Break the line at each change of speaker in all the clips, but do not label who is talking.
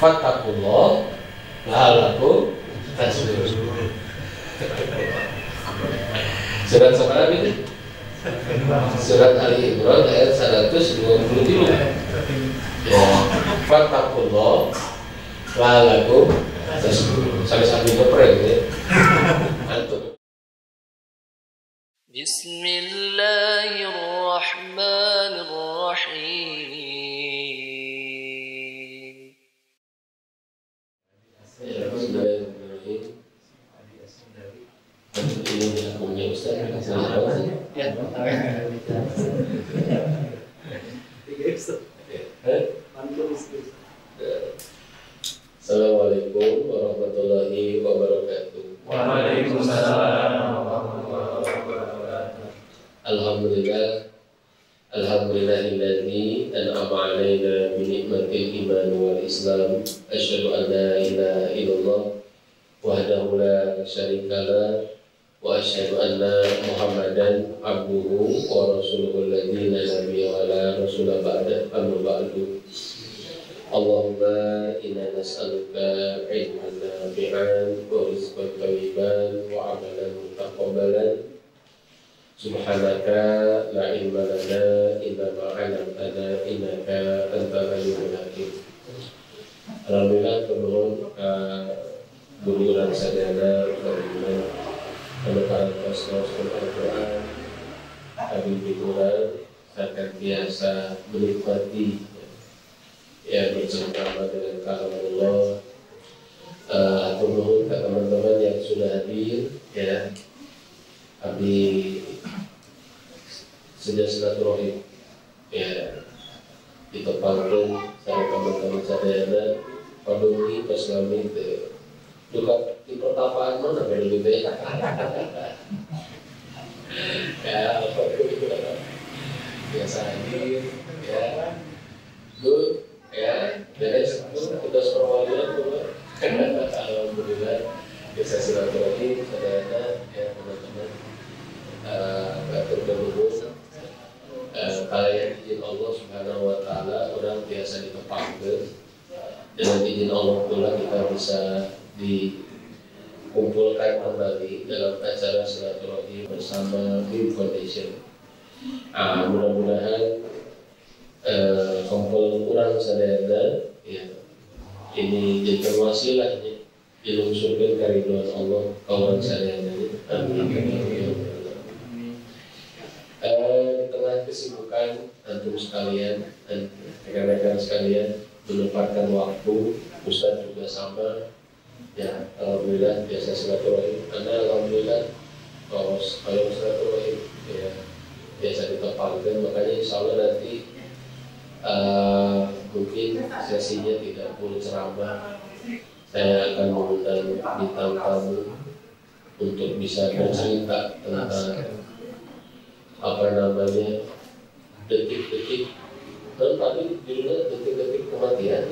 fattaqullah la'allakum tashkurun. Surat seberapa ini? Surat Ali Imran ayat 123. Ya, fattaqullah la'allakum tashkurun. Sampai ngeprek ya. Antum.
Bismillahirrahmanirrahim.
Bismillahirrahmanirrahim. Ini punya Ustaz. Ya. Assalamualaikum warahmatullahi wabarakatuh.
Waalaikumsalam warahmatullahi wabarakatuh.
Alhamdulillahilladzi an'ama 'alaina bi ni'matil iman wal islam. Asyhadu an la ilaha illallah wahdahu la syarikalah wa asyhadu anna Muhammadan abduhu wa rasuluhu alladzi la nabiyya wa la rasula ba'da. Amma ba'du. Allahumma inna nas'aluka ilman nafi'an wa rizqan thayyiban wa 'amalan mutaqabbalan. Subhanaka la ilma lana illa ma 'allamtana innaka antal alimul hakim. Alhamdulillah kemudian guru dan sadana kemudian para pastor Al-Quran kami biduran sangat biasa menikmati ya bersama dengan kalam Allah. Kemudian ke teman-teman yang sudah hadir ya, kami sudah silaturahim ya ditepatkan sama teman-teman sadayana pandemi pas kami juga di pertapaan mana lebih baik ya biasa hadir ya good ya beres kita perwakilan tuh alhamdulillah biasa silaturahim sadayana ya teman-teman batur berhubung kalian izin Allah Subhanahu wa taala orang biasa ditepatkan dengan izin Allah pula kita bisa dikumpulkan kembali dalam acara silaturahim bersama Dream Foundation. Mudah-mudahan kumpul orang sadayana ya ini jadi wasilahnya dilungsurkan kariduan Allah kawan sadayana. Amin. Di tengah kesibukan antum sekalian dan rekan-rekan sekalian menyempatkan waktu, Ustaz juga sama ya, alhamdulillah biasa silaturahim. Karena alhamdulillah kalau silaturahim ya biasa ditepatkan, makanya insya Allah nanti mungkin sesinya tidak perlu ceramah, saya akan mengundang bintang tamu untuk bisa bercerita tentang apa namanya detik-detik kan tadi judulnya detik-detik kematian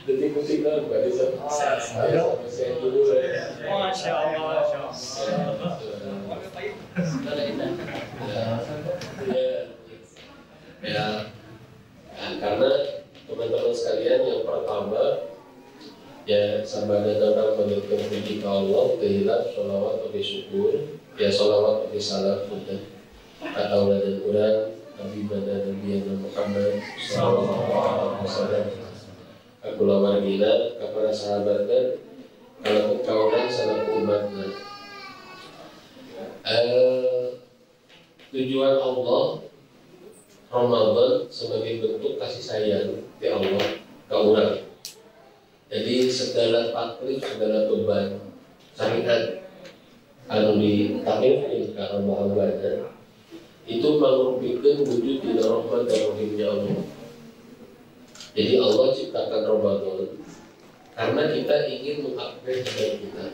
detik-detik kan bukan bisa saya dulu
Masya Allah.
Ya, karena teman-teman sekalian yang pertama ya sambil datang menuntut puji Allah kehilaf sholawat bagi syukur ya sholawat bagi salam punten atau dan urang Nabi Muhammad sallallahu alaihi wasallam aku lawan gila kepada sahabat dan kalau kawan salah umatnya tujuan Allah Ramadan sebagai bentuk kasih sayang di Allah ke orang. Jadi segala taklif, segala beban syariat anu ditaklifkan ke Muhammad itu merupakan wujud di rahmat dan rahimnya Allah. Jadi Allah ciptakan Ramadan karena kita ingin mengupgrade hidup kita,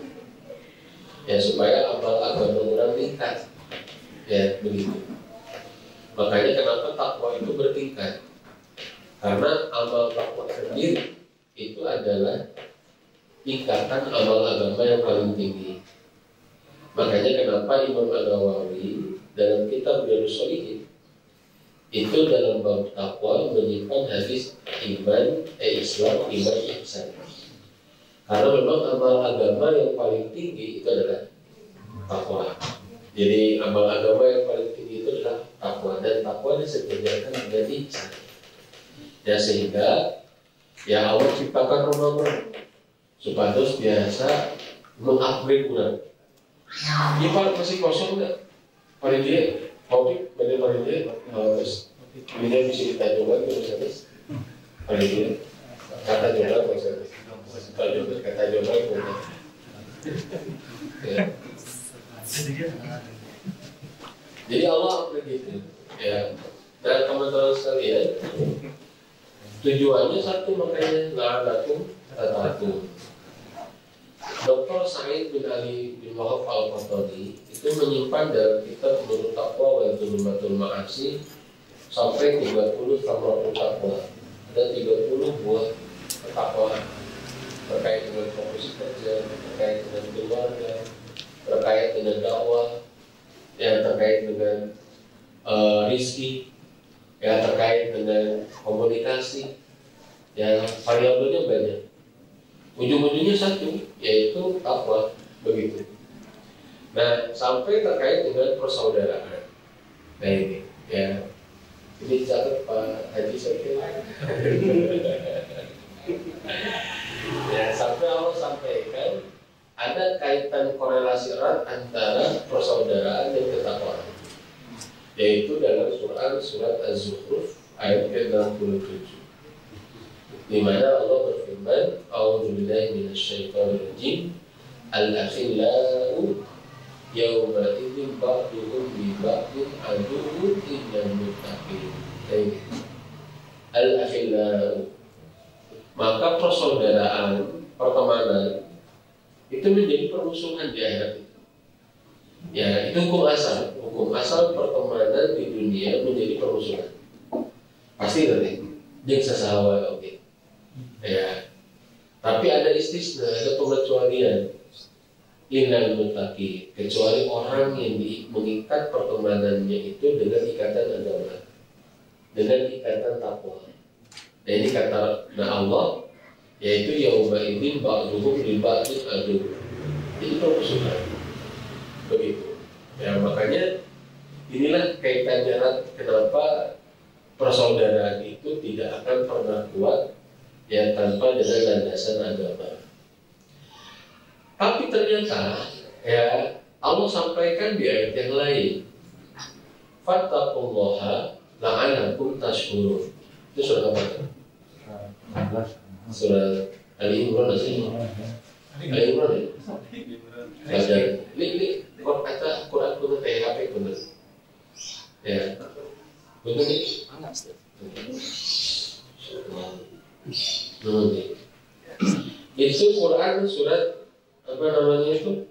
ya supaya amal agama orang meningkat, ya begitu. Makanya kenapa takwa itu bertingkat? Karena amal takwa sendiri itu adalah tingkatan amal agama yang paling tinggi. Makanya kenapa Imam An-Nawawi dalam kitab Riyadhus Shalihin itu dalam bab takwa menyebut iman, Islam, iman, ihsan. Karena memang amal agama yang paling tinggi itu adalah takwa. Jadi amal agama yang paling tinggi itu adalah takwa, dan takwa disejajarkan dengan ihsan. Ya sehingga ya Allah ciptakan rumah-rumah supados biasa mengupgrade kurang. Ini Pak masih kosong nggak? Paling dia, kopi, bener paling dia, terus ini bisa kita coba terus paling dia, kata coba maksudnya. Kata Jono ya. Jadi Allah begitu ya. Dan teman-teman sekalian, tujuannya satu, makanya la'alakum tattaqun. Dr. Said bin Ali bin Wahab Al-Qahtani itu menyimpan dalam kitab Nurut Taqwa wa Zulmatul Ma'asi sampai 30 Thamratul Taqwa. Ada 30 buah ketakwaan terkait dengan fokus kerja, terkait dengan keluarga, terkait dengan dakwah, ya terkait dengan rizki, ya terkait dengan komunikasi, ya variabelnya banyak. Ujung-ujungnya satu, yaitu takwa, begitu. Nah, sampai terkait dengan persaudaraan. Nah ini, ya ini catat Pak Haji Sekil. Ya, sampai Allah sampaikan ada kaitan korelasi erat antara persaudaraan dan ketakwaan, yaitu dalam surat Az-Zukhruf ayat ke-67, di mana Allah berfirman, "A'udzubillahi minasyaitonirrajim, al-akhillau yawma idzin ba'duhum li ba'din aduwwun illal muttaqin." Al-akhillau, maka persaudaraan, pertemanan itu menjadi permusuhan di akhirat itu. Ya, itu hukum asal. Hukum asal pertemanan di dunia menjadi permusuhan. Pasti nanti dia sesawa, oke. Ya. Tapi ada istisna, ada pengecualian. Innal muttaqin, kecuali orang yang mengikat pertemanannya itu dengan ikatan agama, dengan ikatan takwa. Nah ini kata Allah, yaitu yauma idzin ba'duhum li ba'din adu. Jadi permusuhan. Begitu. Ya makanya inilah kaitannya kenapa persaudaraan itu tidak akan pernah kuat ya tanpa dengan landasan agama. Tapi ternyata ya Allah sampaikan di ayat yang lain, fattaqullaha la'allakum tashkurun. Itu surat apa? Surat Ali Imran sih. Ali Imran ya. Belajar. Li kok kata Quran kudu teh HP kudu. Ya. Betul nih. Itu Quran surat apa namanya itu?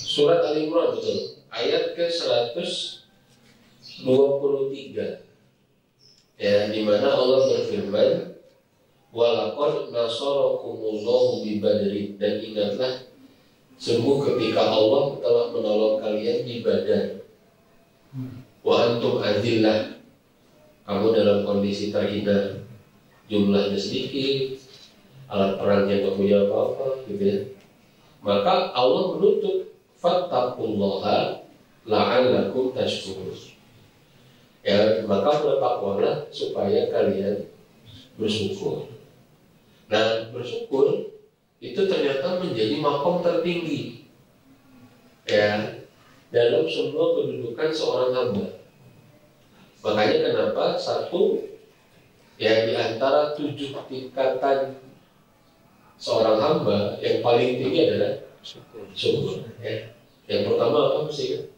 Surat Ali Imran betul. Ayat ke-123. Ya, di mana Allah berfirman, walaqad nasarakumullahu bi Badrin, dan ingatlah sungguh ketika Allah telah menolong kalian di Badar. Wa antum adillah, kamu dalam kondisi terhina, jumlahnya sedikit, alat perangnya tidak punya apa-apa, gitu ya. Maka Allah menutup fattaqullaha la'allakum tashkurun. Ya, maka bertakwalah supaya kalian bersyukur. Nah, bersyukur itu ternyata menjadi makom tertinggi ya dalam semua kedudukan seorang hamba. Makanya kenapa satu ya di antara 7 tingkatan seorang hamba yang paling tinggi adalah syukur. Ya. Yang pertama apa mesti?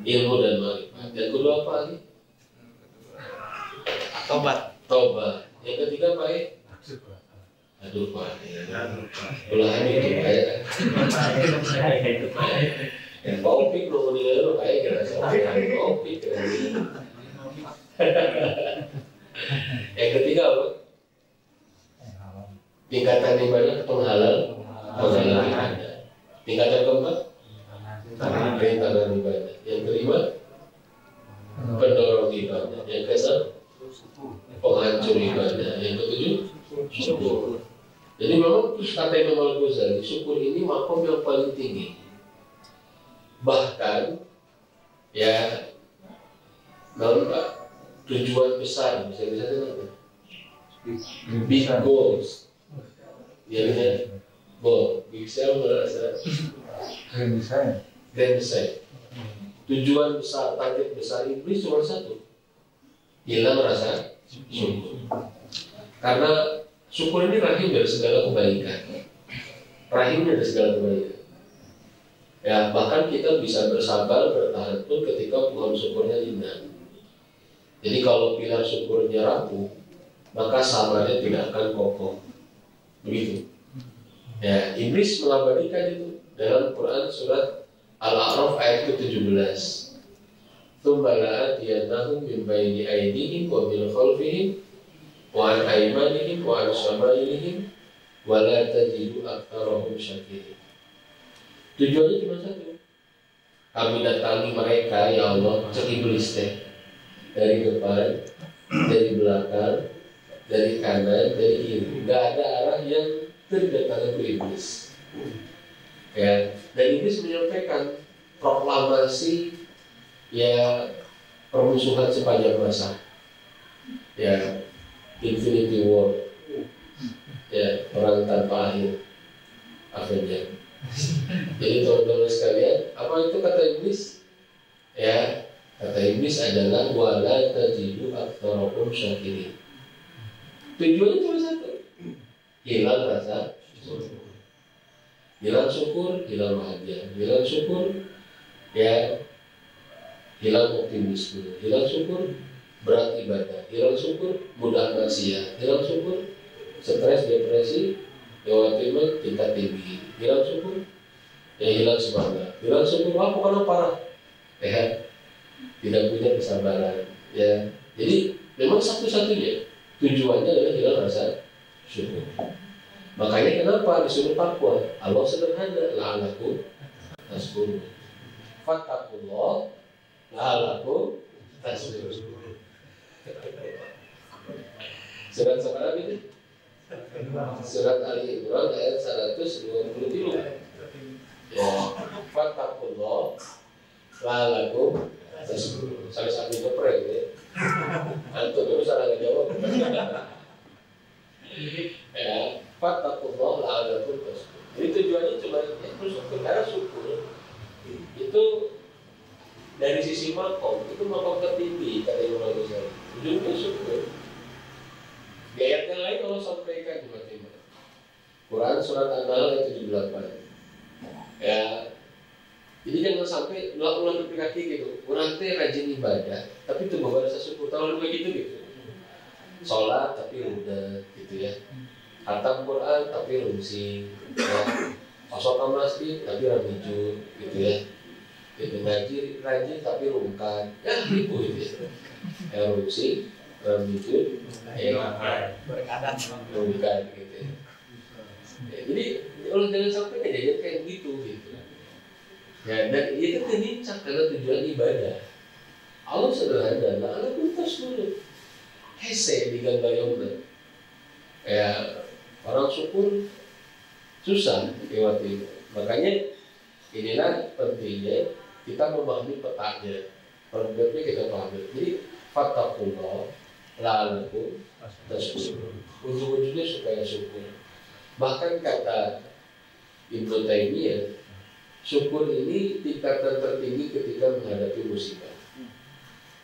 Ilmu dan ma'rifat. Yang kedua apa lagi? Tobat. Yang ketiga apa ya? Aduh Pak. Belahan itu Pak ya. Yang kopi belum menilai lo kayak kira seorang kopi. Yang ketiga apa? Tingkatan ibadah penghalal ibadah. Tingkatan keempat rintangan ibadah. Yang kelima pendorong ibadah. Yang keenam, penghancur ibadah. Yang ketujuh, syukur. Jadi memang kata Imam Al-Ghazali, syukur ini makom yang paling tinggi. Bahkan ya, tujuan besar, bisa apa? Big goals. Ya, goal. Bisa merasa grand design. Tujuan besar, target besar iblis cuma satu, hilang rasa syukur. Karena syukur ini rahim dari segala kebaikan. Rahimnya dari segala kebaikan. Ya, bahkan kita bisa bersabar, bertahan pun ketika pohon syukurnya rindang. Jadi kalau pilar syukurnya rapuh, maka sabarnya tidak akan kokoh. Begitu. Ya, iblis mengabadikan itu dalam Quran surat Al-A'raf ayat ke-17. Tsumma la'atiyannahum min baini aydihim wa min khalfihim wa an aymanihim wa an shamailihim wa la tajidu aktsarahum syakirin. Tujuannya cuma satu. Kami datangi mereka, ya Allah, cek iblis teh. Dari depan, dari belakang, dari kanan, dari kiri. Nggak ada arah yang terdatangan ke iblis. Ya, dan iblis menyampaikan proklamasi ya permusuhan sepanjang masa. Ya, Infinity War. Ya, perang tanpa akhir. Avenger. Jadi teman-teman sekalian, apa itu kata iblis? Ya, kata iblis adalah wala tajidu aktsarahum syakirin. Tujuannya cuma satu, hilang rasa syukur. Hilang syukur, hilang bahagia. Hilang syukur, ya hilang optimisme. Hilang syukur, berat ibadah. Hilang syukur, mudah maksiat. Hilang syukur, stres, depresi, Jawa Timur, tingkat tinggi. Hilang syukur, ya hilang semangat. Hilang syukur, apa karena parah? Ya, tidak punya kesabaran. Ya, jadi memang satu-satunya tujuannya adalah hilang rasa syukur. Makanya kenapa disuruh takwa? Allah sederhana, la'alakum tashkurun. Fattaqullah la'alakum tashkurun. Surat seberapa ini? Surat Ali Imran ayat 123. Ya, fattaqullah la'alakum tashkurun. Sampai ngeprek ya. Antum itu salah ngejawab. Ya, fattaqullah la'alakum tashkurun. Jadi tujuannya cuma ya, bersyukur, karena syukur itu dari sisi makom, itu makom tertinggi kata Imam Al-Ghazali. Ujungnya syukur. Di ayat yang lain Allah sampaikan juga Quran surat An-Nahl ayat 78. Ya, jadi jangan sampai ulang-ulang berpikir gitu. Orang teh rajin ibadah, tapi itu bawa rasa syukur. Kalau begitu gitu. Sholat tapi rudet gitu ya. Khatam Quran tapi rumsing, ya. Masuk ke masjid tapi ramijun gitu ya. Itu ngaji rajin tapi rungkan, ya gitu ya. Ya rumsing, ramijun,
berkadat
rungkan gitu ya. Ya, jadi kalau jangan sampai kejadian kayak gitu. Ya, dan itu terlincak karena tujuan ibadah. Allah sederhana, Allah pun tashkurun. Hese di ganggayongna. Ya, orang syukur susah lewati. Makanya inilah pentingnya kita memahami petanya. Konsepnya kita pahami. Jadi fattaqullah la'alakum tashkurun. Ujung-ujungnya supaya syukur. Bahkan kata Ibnu Taimiyah, syukur ini tingkatan tertinggi ketika menghadapi musibah.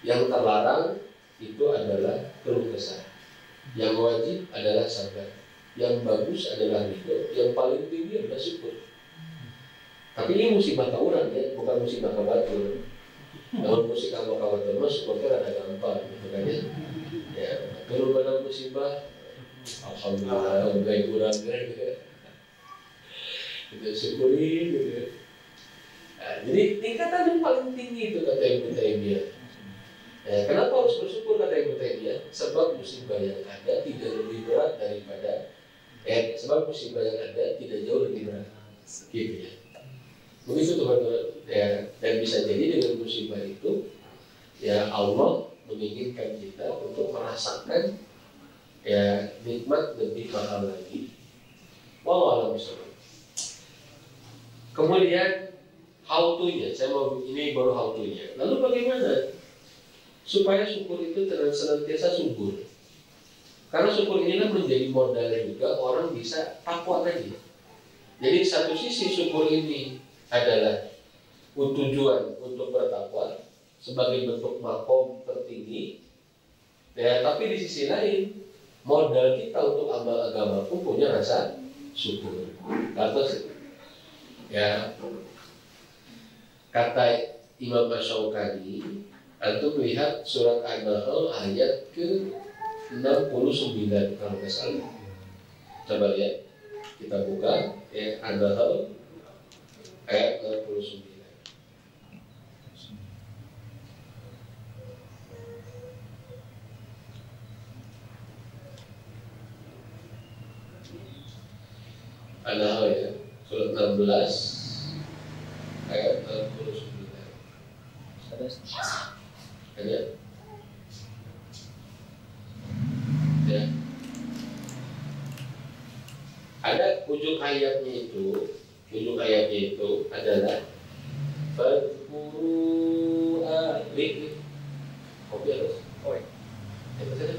Yang terlarang itu adalah keluh kesah. Yang wajib adalah sabar. Yang bagus adalah ridho. Yang paling tinggi adalah syukur. Tapi ini musibah kauran ya, bukan musibah kawatir. Kalau musibah kawatir mah syukurnya ada gampang, makanya ya kalau pada musibah, alhamdulillah baik kurang gitu. Kita syukurin gitu. Nah, jadi tingkatan yang paling tinggi itu kata Ibnu Taimiyah. Kenapa harus bersyukur kata Ibnu Taimiyah? Sebab musibah yang ada tidak lebih berat daripada sebab musibah yang ada tidak jauh lebih berat. Gitu ya. Begitu teman-teman. Ya, dan bisa jadi dengan musibah itu ya Allah menginginkan kita untuk merasakan ya nikmat lebih mahal lagi. Wallahu a'lam. Kemudian how to-nya, saya mau ini baru how to-nya. Lalu bagaimana supaya syukur itu senantiasa subur? Karena syukur inilah menjadi modal juga orang bisa takwa tadi. Jadi satu sisi syukur ini adalah tujuan untuk bertakwa sebagai bentuk makom tertinggi, ya, tapi di sisi lain modal kita untuk amal agama pun punya rasa syukur. Kata Imam Asy-Syaukani, antum melihat surat An-Nahl ayat ke-69 kalau nggak salah. Coba lihat, kita buka ya, An-Nahl ayat 69. An-Nahl ya, surat 16 ayat 69. Ada? Ya. Ada ujung ayatnya itu adalah fadhkuru ahli. Kopi harus. Oh ya. Itu saja.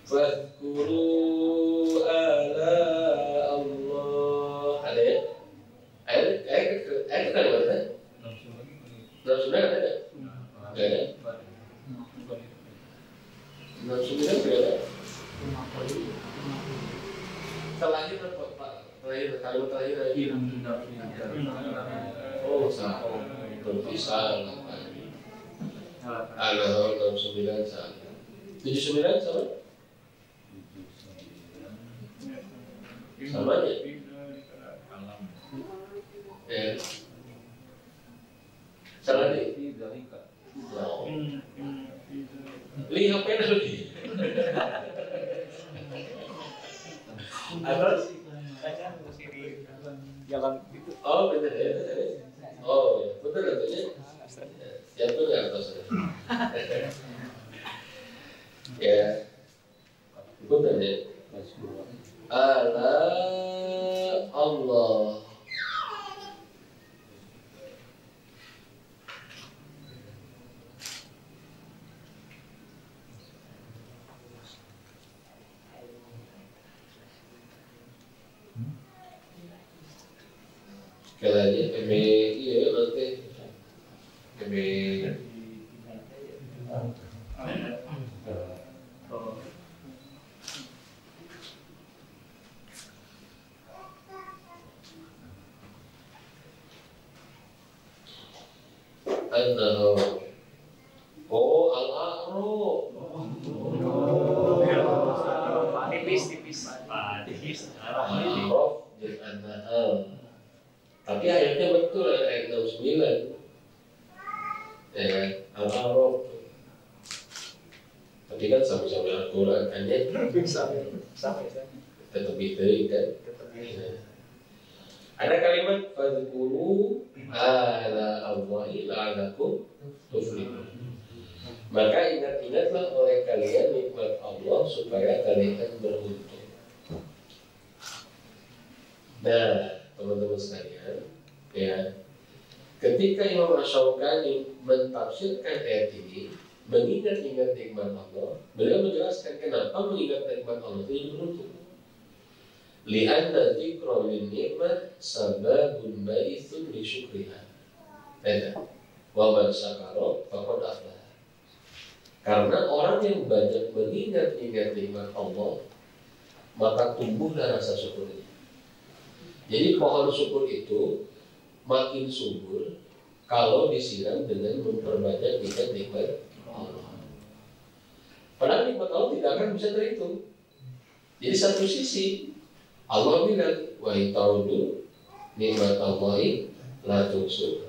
Fadhkuru ala Allah. Ada ya? Ayat kan mana? Sudah ada? Tidak ada. 69 tidak ada. Terakhir Pak, kalimat terakhir lagi. Oh salah, berarti salah. Al-Nahl 69 salah. 79 sama? Sama aja. Ya. Salah deh. Lihat apa lagi? Atau
jalan itu.
Oh benar ya. Oh ya, benar katanya. Ya betul nggak atas? Ya, benar ya. Allah. Sekali lagi, iya nanti An-Nahl. Oh, Al-A'raf.
Tipis.
Al-A'raf dan An-Nahl. Tapi ayatnya betul, ayat 69. Ya, Al-A'raf. Tapi kan sama-sama Al-Quran kan ya.
Sama ya.
Tetap itu kan. Ada kalimat fadhkuru ala Allahi la'alakum tuflihun. Maka ingat-ingatlah oleh kalian nikmat Allah supaya kalian beruntung. Nah, teman-teman sekalian, ya, ketika Imam Asy-Syaukani mentafsirkan ayat ini, mengingat-ingat nikmat Allah, beliau menjelaskan kenapa mengingat nikmat Allah itu beruntung. Li'anna dzikra lin ni'mah sababun ba'ithun li syukriha. Wa man syakara faqad aflah. Karena orang yang banyak mengingat-ingat nikmat Allah, maka tumbuhlah rasa syukurnya. Jadi pohon syukur itu makin subur kalau disiram dengan memperbanyak nikmat Allah. Padahal nikmat Allah tidak akan bisa terhitung. Jadi satu sisi Allah bilang wa itaudu nikmat Allahi la tuhsuha.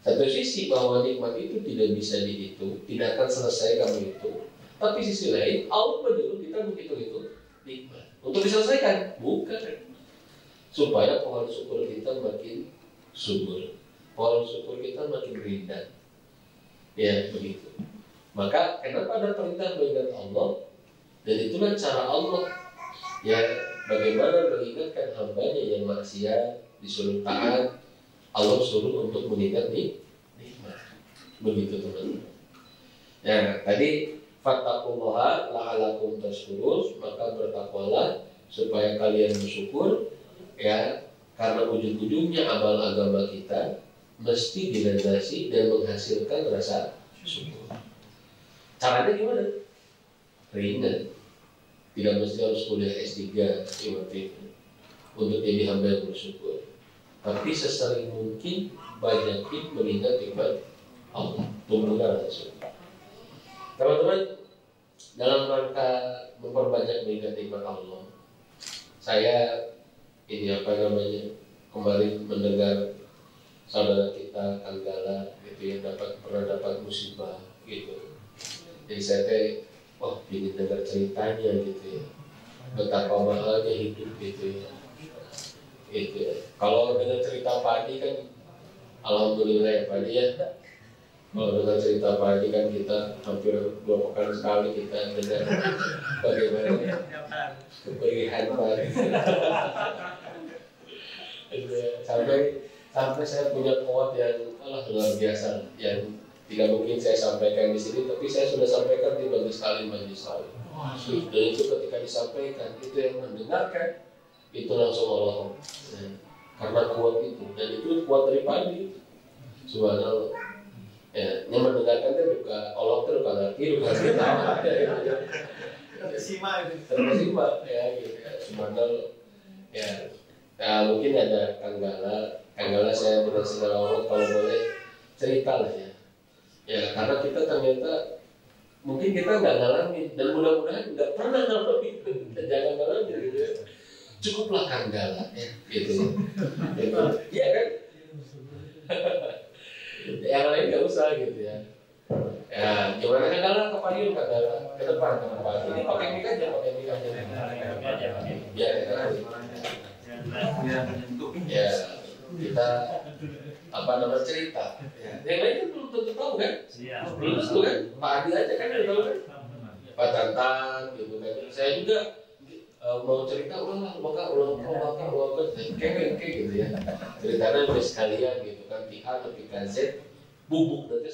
Satu sisi bahwa nikmat itu tidak bisa dihitung, tidak akan selesai kamu hitung. Tapi sisi lain, Allah menyuruh kita menghitung-hitung nikmat. Untuk diselesaikan, bukan. Supaya pohon syukur kita makin subur, pohon syukur kita makin rindang. Ya, begitu. Maka kenapa ada perintah mengingat Allah? Dan itulah cara Allah. Ya, bagaimana mengingatkan hambanya yang maksiat, disuruh taat, Allah suruh untuk mengingat nikmat. Begitu teman-teman. Ya, tadi fattaqullaha la'allakum tashkurun, maka bertakwalah supaya kalian bersyukur. Ya, karena ujung-ujungnya amal agama kita mesti dilandasi dan menghasilkan rasa syukur. Caranya gimana? Ringan. Tidak mesti harus kuliah S3 seperti itu untuk jadi hamba yang bersyukur. Tapi sesering mungkin banyakin mengingat nikmat Allah, tumbuhlah rasa syukur. Teman-teman, dalam rangka memperbanyak mengingat nikmat Allah, saya kemarin mendengar saudara kita Anggala gitu ya pernah dapat musibah gitu. Jadi saya ingin dengar ceritanya gitu ya, betapa mahalnya hidup gitu ya. Itu ya. Kalau dengan cerita Pak Adi kan, alhamdulillah ya Pak Adi ya. Kalau dengan cerita Pak Adi kan kita hampir 2 pekan sekali kita dengar bagaimana keperihan Pak Adi. Sampai saya punya quote yang luar biasa yang tidak mungkin saya sampaikan di sini, tapi saya sudah sampaikan di majelis taklim. Dan itu ketika disampaikan, itu yang mendengarkan itu langsung Allah. Karena kuat itu, dan itu kuat dari pagi. Subhanallah. Ya, yang mendengarkan itu juga Allah itu juga ngerti, juga tahu. Terkesima ya, gitu ya. Subhanallah. Ya, mungkin ada Kanggala saya dengan segala Allah kalau boleh cerita lah ya. Ya, karena kita ternyata mungkin kita nggak ngalamin dan mudah-mudahan nggak pernah ngalamin dan jangan ngalamin gitu ya. Cukuplah Kanggala ya, gitu. Iya kan? Yang lain nggak usah gitu ya. Ya, gimana Kanggala ke payung Kanggala ke depan ini pakai mic aja. Ya, kita cerita. Yang lain kan belum tentu tahu kan? Belum tentu kan? Pak Adi aja kan udah tahu kan? Pak Tantan gitu kan. Saya juga mau cerita kayak gitu ya. Ceritanya sekalian gitu kan. Pihak atau PKZ bubuk nanti